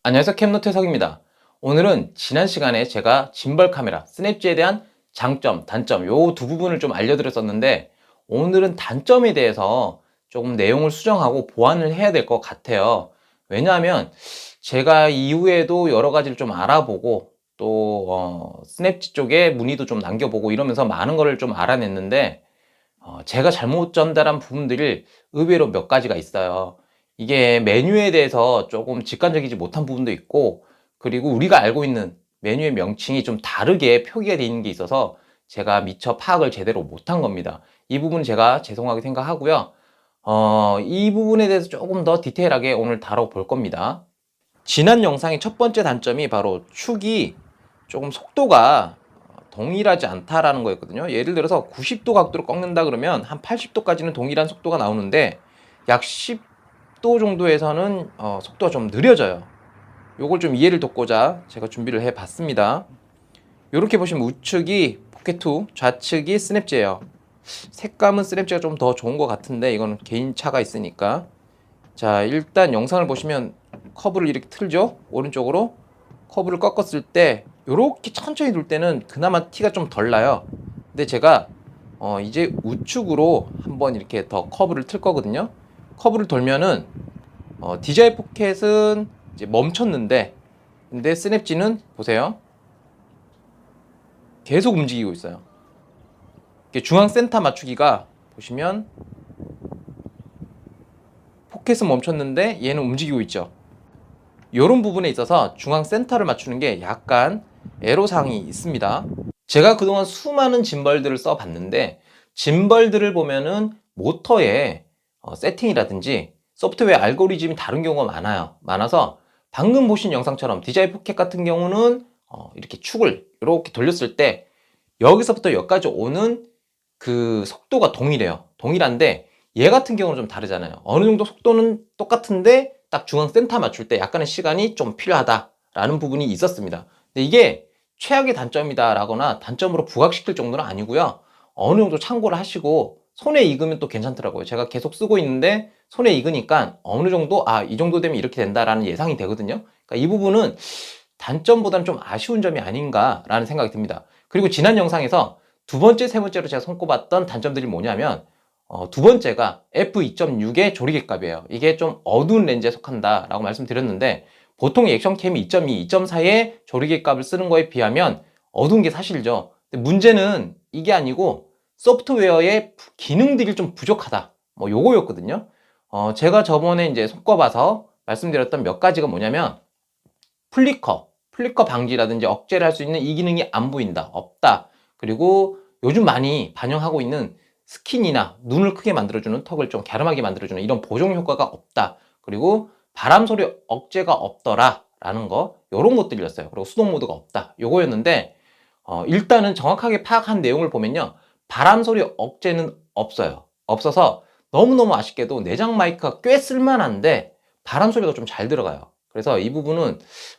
안녕하세요, 캠노트 해석입니다. 오늘은 지난 시간에 제가 짐벌 카메라 스냅지에 대한 장점, 단점 요 두 부분을 좀 알려드렸었는데, 오늘은 단점에 대해서 조금 내용을 수정하고 보완을 해야 될 것 같아요. 왜냐하면 제가 이후에도 여러 가지를 좀 알아보고 또 스냅지 쪽에 문의도 좀 남겨보고 이러면서 많은 거를 좀 알아냈는데, 제가 잘못 전달한 부분들이 의외로 몇 가지가 있어요. 이게 메뉴에 대해서 조금 직관적이지 못한 부분도 있고, 그리고 우리가 알고 있는 메뉴의 명칭이 좀 다르게 표기가 되어 있는 게 있어서 제가 미처 파악을 제대로 못한 겁니다. 이 부분 제가 죄송하게 생각하고요. 이 부분에 대해서 조금 더 디테일하게 오늘 다뤄볼 겁니다. 지난 영상의 첫 번째 단점이 바로 축이 조금 속도가 동일하지 않다라는 거였거든요. 예를 들어서 90도 각도로 꺾는다 그러면 한 80도까지는 동일한 속도가 나오는데, 약 10도 정도에서는 속도가 좀 느려져요. 요걸 좀 이해를 돕고자 제가 준비를 해 봤습니다. 이렇게 보시면 우측이 포켓2, 좌측이 스냅지예요. 색감은 스냅지가 좀 더 좋은 것 같은데 이거는 개인차가 있으니까. 자, 일단 영상을 보시면 커브를 이렇게 틀죠. 오른쪽으로 커브를 꺾었을 때 이렇게 천천히 돌 때는 그나마 티가 좀 덜 나요. 근데 제가 이제 우측으로 한번 이렇게 더 커브를 틀 거거든요. 커브를 돌면은 DJI 포켓은 이제 멈췄는데, 근데 스냅지는 보세요, 계속 움직이고 있어요. 중앙 센터 맞추기가 보시면 포켓은 멈췄는데 얘는 움직이고 있죠. 이런 부분에 있어서 중앙 센터를 맞추는 게 약간 애로사항이 있습니다. 제가 그동안 수많은 짐벌들을 써봤는데, 짐벌들을 보면은 모터의 세팅이라든지 소프트웨어 알고리즘이 다른 경우가 많아서 방금 보신 영상처럼 DJI 포켓 같은 경우는 이렇게 축을 이렇게 돌렸을 때 여기서부터 여기까지 오는 그 속도가 동일한데, 얘 같은 경우는 좀 다르잖아요. 어느 정도 속도는 똑같은데 딱 중앙 센터 맞출 때 약간의 시간이 좀 필요하다라는 부분이 있었습니다. 근데 이게 최악의 단점이다 라거나 단점으로 부각시킬 정도는 아니고요. 어느 정도 참고를 하시고 손에 익으면 또 괜찮더라고요. 제가 계속 쓰고 있는데 손에 익으니까 어느 정도 이 정도 되면 이렇게 된다라는 예상이 되거든요. 그러니까 이 부분은 단점보다는 좀 아쉬운 점이 아닌가라는 생각이 듭니다. 그리고 지난 영상에서 두 번째, 세 번째로 제가 손꼽았던 단점들이 뭐냐면, 두 번째가 f2.6의 조리개 값이에요. 이게 좀 어두운 렌즈에 속한다 라고 말씀드렸는데, 보통 액션캠이 2.2, 2.4의 조리개 값을 쓰는 거에 비하면 어두운 게 사실이죠. 근데 문제는 이게 아니고 소프트웨어의 기능들이 좀 부족하다, 뭐 요거였거든요. 제가 저번에 이제 손꼽아서 말씀드렸던 몇 가지가 뭐냐면, 플리커 방지라든지 억제를 할 수 있는 이 기능이 안 보인다, 없다. 그리고 요즘 많이 반영하고 있는 스킨이나 눈을 크게 만들어주는, 턱을 좀 갸름하게 만들어주는 이런 보정 효과가 없다. 그리고 바람 소리 억제가 없더라 라는 거, 요런 것들이었어요. 그리고 수동 모드가 없다, 요거였는데, 일단은 정확하게 파악한 내용을 보면요, 바람 소리 억제는 없어서 너무너무 아쉽게도 내장 마이크가 꽤 쓸만한데 바람 소리가 좀 잘 들어가요. 그래서 이 부분은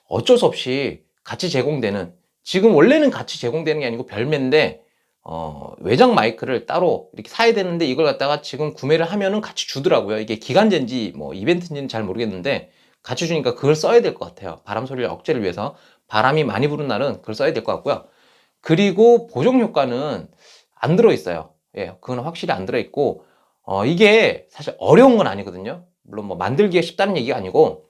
어쩔 수 없이 같이 제공되는, 지금 원래는 같이 제공되는 게 아니고 별매인데, 외장 마이크를 따로 이렇게 사야 되는데 이걸 갖다가 지금 구매를 하면은 같이 주더라고요. 이게 기간제인지 뭐 이벤트인지는 잘 모르겠는데 같이 주니까 그걸 써야 될 것 같아요. 바람 소리를 억제를 위해서 바람이 많이 부는 날은 그걸 써야 될 것 같고요. 그리고 보정 효과는 안 들어있어요. 예, 그건 확실히 안 들어있고, 이게 사실 어려운 건 아니거든요. 물론 뭐 만들기가 쉽다는 얘기가 아니고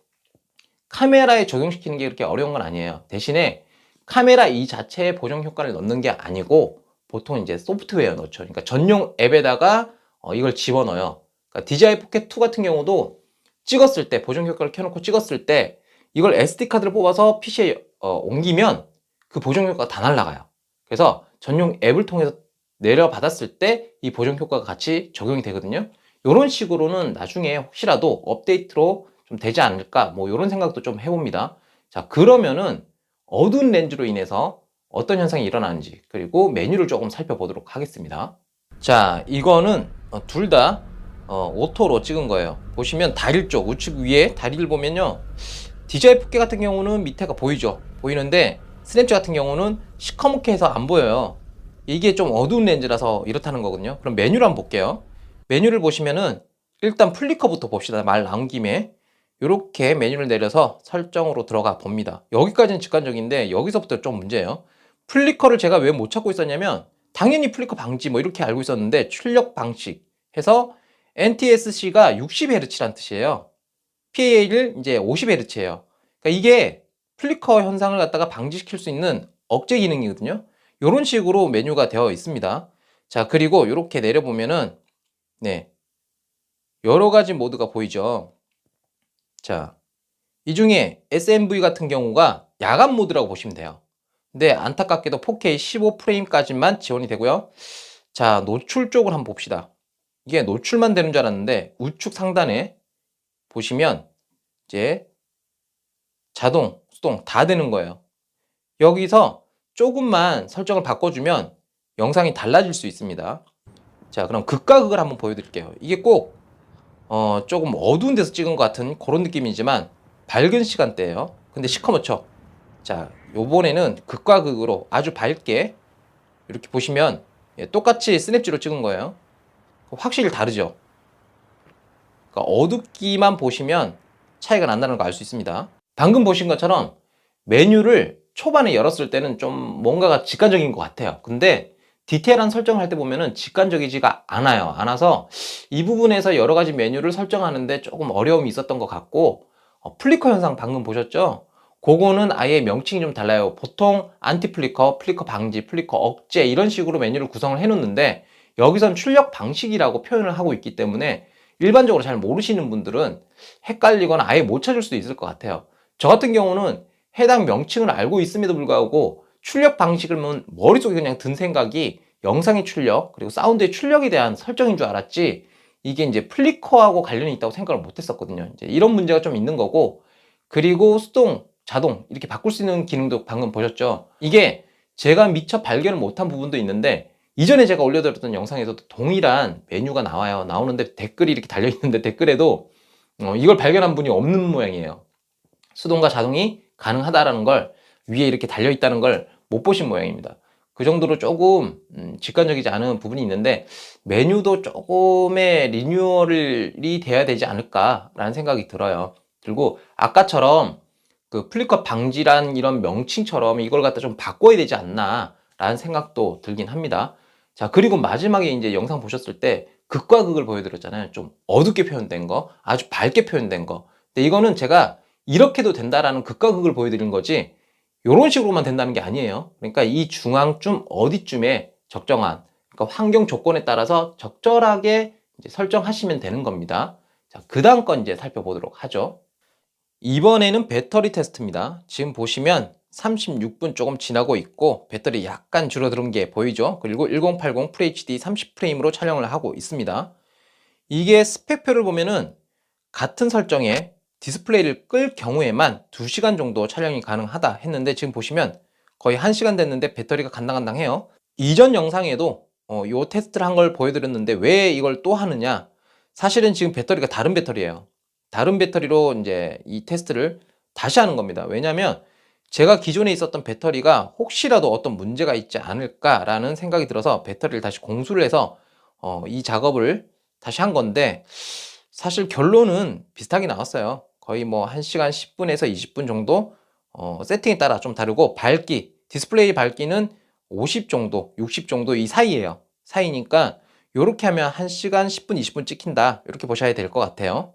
카메라에 적용시키는 게 그렇게 어려운 건 아니에요. 대신에 카메라 이 자체에 보정 효과를 넣는 게 아니고 보통 이제 소프트웨어 넣죠. 그러니까 전용 앱에다가 이걸 집어넣어요. 그러니까 DJI 포켓 2 같은 경우도 찍었을 때, 보정 효과를 켜놓고 찍었을 때 이걸 SD 카드를 뽑아서 PC에 옮기면 그 보정 효과가 다 날아가요. 그래서 전용 앱을 통해서 내려받았을 때 이 보정 효과가 같이 적용이 되거든요. 이런 식으로는 나중에 혹시라도 업데이트로 좀 되지 않을까, 뭐 이런 생각도 좀 해봅니다. 자, 그러면은 어두운 렌즈로 인해서 어떤 현상이 일어나는지, 그리고 메뉴를 조금 살펴보도록 하겠습니다. 자, 이거는 둘 다 오토로 찍은 거예요. 보시면 다리 쪽 우측 위에 다리를 보면요, DJI 포켓 같은 경우는 밑에가 보이죠. 보이는데 스냅지 같은 경우는 시커멓게 해서 안 보여요. 이게 좀 어두운 렌즈라서 이렇다는 거거든요. 그럼 메뉴를 한번 볼게요. 메뉴를 보시면은 일단 플리커부터 봅시다. 말 나온 김에 이렇게 메뉴를 내려서 설정으로 들어가 봅니다. 여기까지는 직관적인데 여기서부터 좀 문제예요. 플리커를 제가 왜 못 찾고 있었냐면 당연히 플리커 방지 뭐 이렇게 알고 있었는데 출력 방식 해서 NTSC가 60Hz란 뜻이에요. PA를 이제 50Hz예요. 그러니까 이게 플리커 현상을 갖다가 방지시킬 수 있는 억제 기능이거든요. 이런 식으로 메뉴가 되어 있습니다. 자, 그리고 이렇게 내려보면은 네, 여러 가지 모드가 보이죠. 자, 이 중에 SMV 같은 경우가 야간 모드라고 보시면 돼요. 근데 안타깝게도 4K 15프레임까지만 지원이 되고요. 자, 노출 쪽을 한번 봅시다. 이게 노출만 되는 줄 알았는데 우측 상단에 보시면 이제 자동, 수동 다 되는 거예요. 여기서 조금만 설정을 바꿔주면 영상이 달라질 수 있습니다. 자, 그럼 극과 극을 한번 보여드릴게요. 이게 꼭 조금 어두운 데서 찍은 것 같은 그런 느낌이지만 밝은 시간대예요. 근데 시커멓죠. 자, 요번에는 극과 극으로 아주 밝게 이렇게 보시면 똑같이 스냅지로 찍은 거예요. 확실히 다르죠. 그러니까 어둡기만 보시면 차이가 난다는 거 알 수 있습니다. 방금 보신 것처럼 메뉴를 초반에 열었을 때는 좀 뭔가가 직관적인 것 같아요. 근데 디테일한 설정을 할 때 보면은 직관적이지가 않아서 이 부분에서 여러 가지 메뉴를 설정하는데 조금 어려움이 있었던 것 같고, 플리커 현상 방금 보셨죠? 그거는 아예 명칭이 좀 달라요. 보통 안티 플리커, 플리커 방지, 플리커 억제 이런 식으로 메뉴를 구성을 해 놓는데 여기선 출력 방식이라고 표현을 하고 있기 때문에 일반적으로 잘 모르시는 분들은 헷갈리거나 아예 못 찾을 수도 있을 것 같아요. 저 같은 경우는 해당 명칭을 알고 있음에도 불구하고 출력 방식을 머릿속에 그냥 든 생각이 영상의 출력 그리고 사운드의 출력에 대한 설정인 줄 알았지 이게 이제 플리커하고 관련이 있다고 생각을 못 했었거든요. 이제 이런 문제가 좀 있는 거고, 그리고 수동, 자동 이렇게 바꿀 수 있는 기능도 방금 보셨죠? 이게 제가 미처 발견을 못한 부분도 있는데 이전에 제가 올려드렸던 영상에서도 동일한 메뉴가 나오는데 댓글이 이렇게 달려있는데 댓글에도 이걸 발견한 분이 없는 모양이에요. 수동과 자동이 가능하다라는 걸 위에 이렇게 달려있다는 걸 못 보신 모양입니다. 그 정도로 조금 직관적이지 않은 부분이 있는데 메뉴도 조금의 리뉴얼이 돼야 되지 않을까라는 생각이 들어요. 그리고 아까처럼 그 플리커 방지란 이런 명칭처럼 이걸 갖다 좀 바꿔야 되지 않나 라는 생각도 들긴 합니다. 자, 그리고 마지막에 이제 영상 보셨을 때 극과 극을 보여드렸잖아요. 좀 어둡게 표현된 거, 아주 밝게 표현된 거. 근데 이거는 제가 이렇게도 된다라는 극과 극을 보여드린 거지 이런 식으로만 된다는 게 아니에요. 그러니까 이 중앙쯤 어디쯤에 적정한, 그러니까 환경 조건에 따라서 적절하게 이제 설정하시면 되는 겁니다. 자, 그 다음 건 이제 살펴보도록 하죠. 이번에는 배터리 테스트입니다. 지금 보시면 36분 조금 지나고 있고 배터리 약간 줄어드는 게 보이죠? 그리고 1080 FHD 30프레임으로 촬영을 하고 있습니다. 이게 스펙표를 보면은 같은 설정에 디스플레이를 끌 경우에만 2시간 정도 촬영이 가능하다 했는데 지금 보시면 거의 1시간 됐는데 배터리가 간당간당해요. 이전 영상에도 요 테스트를 한 걸 보여드렸는데 왜 이걸 또 하느냐, 사실은 지금 배터리가 다른 배터리예요. 다른 배터리로 이제 이 테스트를 다시 하는 겁니다. 왜냐하면 제가 기존에 있었던 배터리가 혹시라도 어떤 문제가 있지 않을까라는 생각이 들어서 배터리를 다시 공수를 해서 이 작업을 다시 한 건데 사실 결론은 비슷하게 나왔어요. 거의 뭐 1시간 10분에서 20분 정도 세팅에 따라 좀 다르고 디스플레이 밝기는 50 정도, 60 정도 이 사이에요. 사이니까 이렇게 하면 1시간 10분, 20분 찍힌다 이렇게 보셔야 될 것 같아요.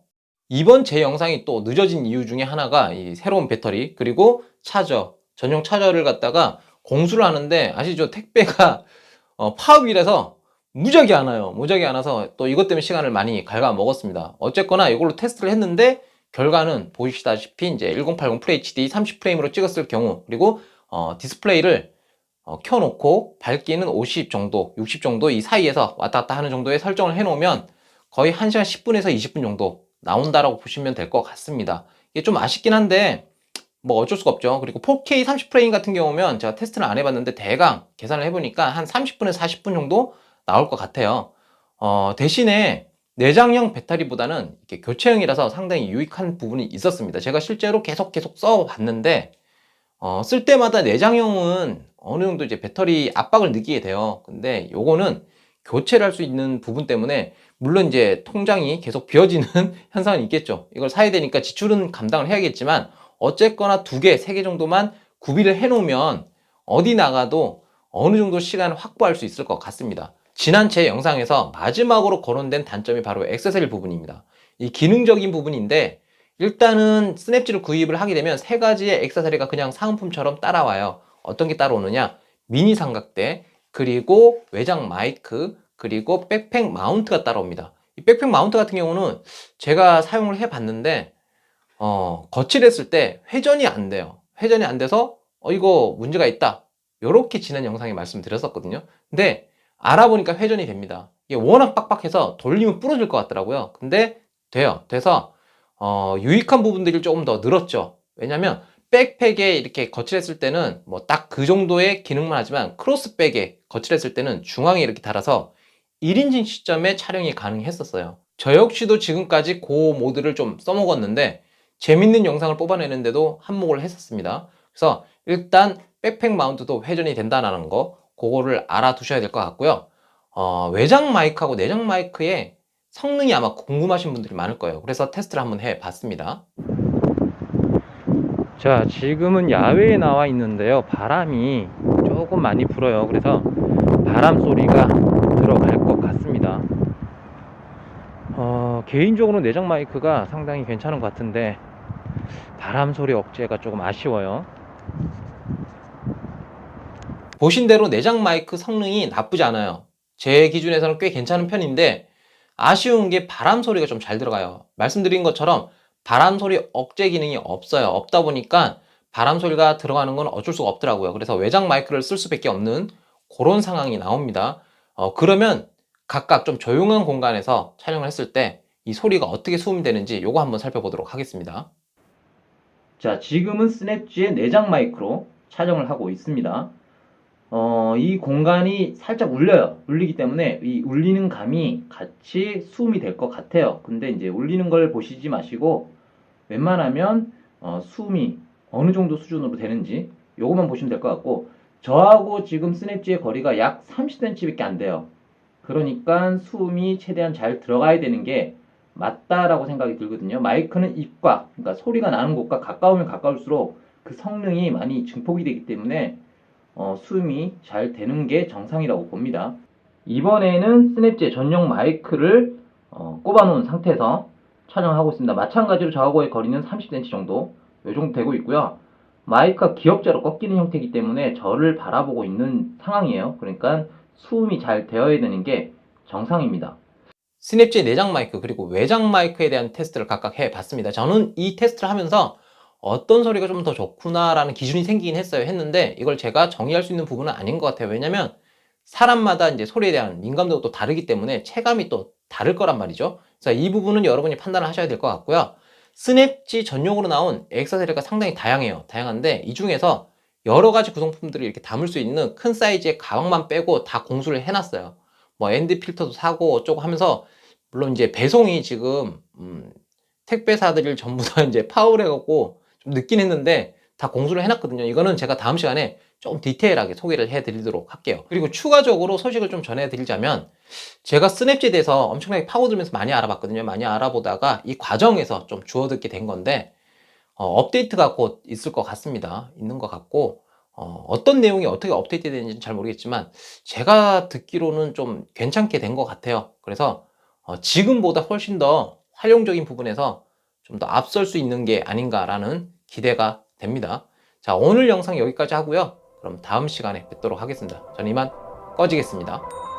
이번 제 영상이 또 늦어진 이유 중에 하나가 이 새로운 배터리 그리고 전용 차저를 갖다가 공수를 하는데 아시죠? 택배가 파업이라서 무지하게 안 와요. 무지하게 안 와서 또 이것 때문에 시간을 많이 갉아 먹었습니다. 어쨌거나 이걸로 테스트를 했는데 결과는 보시다시피 이제 1080 FHD 30프레임으로 찍었을 경우 그리고 디스플레이를 켜놓고 밝기는 50 정도, 60 정도 이 사이에서 왔다 갔다 하는 정도의 설정을 해놓으면 거의 1시간 10분에서 20분 정도 나온다라고 보시면 될 것 같습니다. 이게 좀 아쉽긴 한데 뭐 어쩔 수가 없죠. 그리고 4K 30프레임 같은 경우면 제가 테스트는 안 해봤는데 대강 계산을 해보니까 한 30분에서 40분 정도 나올 것 같아요. 대신에 내장형 배터리보다는 이렇게 교체형이라서 상당히 유익한 부분이 있었습니다. 제가 실제로 계속 써봤는데 쓸 때마다 내장형은 어느 정도 이제 배터리 압박을 느끼게 돼요. 근데 요거는 교체를 할 수 있는 부분 때문에 물론 이제 통장이 계속 비어지는 현상은 있겠죠. 이걸 사야 되니까 지출은 감당을 해야겠지만 어쨌거나 2개, 3개 정도만 구비를 해 놓으면 어디 나가도 어느 정도 시간을 확보할 수 있을 것 같습니다. 지난 제 영상에서 마지막으로 거론된 단점이 바로 액세서리 부분입니다. 이 기능적인 부분인데 일단은 스냅지를 구입을 하게 되면 3가지의 액세서리가 그냥 사은품처럼 따라와요. 어떤 게 따라오느냐? 미니 삼각대, 그리고 외장 마이크, 그리고 백팩 마운트가 따라옵니다. 이 백팩 마운트 같은 경우는 제가 사용을 해 봤는데 거칠했을 때 회전이 안 돼요. 회전이 안 돼서 이거 문제가 있다, 이렇게 지난 영상에 말씀드렸었거든요. 근데 알아보니까 회전이 됩니다. 이게 워낙 빡빡해서 돌리면 부러질 것 같더라고요. 근데 돼요. 돼서 유익한 부분들이 조금 더 늘었죠. 왜냐면 백팩에 이렇게 거칠했을 때는 뭐 딱 그 정도의 기능만 하지만 크로스백에 거칠했을 때는 중앙에 이렇게 달아서 1인칭 시점에 촬영이 가능했었어요. 저 역시도 지금까지 그 모드를 좀 써먹었는데 재밌는 영상을 뽑아내는데도 한몫을 했었습니다. 그래서 일단 백팩 마운트도 회전이 된다는 거, 그거를 알아두셔야 될 것 같고요. 외장 마이크하고 내장 마이크의 성능이 아마 궁금하신 분들이 많을 거예요. 그래서 테스트를 한번 해봤습니다. 자, 지금은 야외에 나와 있는데요. 바람이 조금 많이 불어요. 그래서 바람 소리가 들어갈 것 같습니다. 개인적으로 내장 마이크가 상당히 괜찮은 것 같은데 바람 소리 억제가 조금 아쉬워요. 보신 대로 내장 마이크 성능이 나쁘지 않아요. 제 기준에서는 꽤 괜찮은 편인데 아쉬운 게 바람 소리가 좀 잘 들어가요. 말씀드린 것처럼 바람 소리 억제 기능이 없어요. 없다 보니까 바람 소리가 들어가는 건 어쩔 수가 없더라고요. 그래서 외장 마이크를 쓸 수밖에 없는 그런 상황이 나옵니다. 그러면 각각 좀 조용한 공간에서 촬영을 했을 때 이 소리가 어떻게 수음이 되는지 요거 한번 살펴보도록 하겠습니다. 자, 지금은 스냅지의 내장 마이크로 촬영을 하고 있습니다. 이 공간이 살짝 울려요. 울리기 때문에 이 울리는 감이 같이 수음이 될 것 같아요. 근데 이제 울리는 걸 보시지 마시고 웬만하면 수음이 어느 정도 수준으로 되는지 요것만 보시면 될 것 같고, 저하고 지금 스냅지의 거리가 약 30cm밖에 안 돼요. 그러니까 수음이 최대한 잘 들어가야 되는 게 맞다라고 생각이 들거든요. 마이크는 입과, 그러니까 소리가 나는 곳과 가까우면 가까울수록 그 성능이 많이 증폭이 되기 때문에 수음이 잘 되는 게 정상이라고 봅니다. 이번에는 스냅지의 전용 마이크를 꼽아 놓은 상태에서 촬영하고 있습니다. 마찬가지로 저하고의 거리는 30cm 정도, 이 정도 되고 있고요. 마이크가 기역자로 꺾이는 형태이기 때문에 저를 바라보고 있는 상황이에요. 그러니까 수음이 잘 되어야 되는 게 정상입니다. 스냅지의 내장 마이크 그리고 외장 마이크에 대한 테스트를 각각 해봤습니다. 저는 이 테스트를 하면서 어떤 소리가 좀 더 좋구나라는 기준이 생기긴 했는데 이걸 제가 정의할 수 있는 부분은 아닌 것 같아요. 왜냐면 사람마다 이제 소리에 대한 민감도가 또 다르기 때문에 체감이 또 다를 거란 말이죠. 그래서 이 부분은 여러분이 판단을 하셔야 될 것 같고요. 스냅지 전용으로 나온 액세서리가 상당히 다양해요. 다양한데 이 중에서 여러 가지 구성품들을 이렇게 담을 수 있는 큰 사이즈의 가방만 빼고 다 공수를 해놨어요. 뭐 엔드 필터도 사고 어쩌고 하면서, 물론 이제 배송이 지금 택배사들을 전부 다 이제 파울해 갖고 좀 늦긴 했는데 다 공수를 해놨거든요. 이거는 제가 다음 시간에 좀 디테일하게 소개를 해드리도록 할게요. 그리고 추가적으로 소식을 좀 전해드리자면, 제가 스냅지에 대해서 엄청나게 파고들면서 많이 알아봤거든요. 많이 알아보다가 이 과정에서 좀 주워듣게 된 건데 업데이트가 곧 있을 것 같습니다. 있는 것 같고 어떤 내용이 어떻게 업데이트 되는지는 잘 모르겠지만 제가 듣기로는 좀 괜찮게 된 것 같아요. 그래서 지금보다 훨씬 더 활용적인 부분에서 좀 더 앞설 수 있는 게 아닌가라는 기대가 됩니다. 자, 오늘 영상 여기까지 하고요. 그럼 다음 시간에 뵙도록 하겠습니다. 저는 이만 꺼지겠습니다.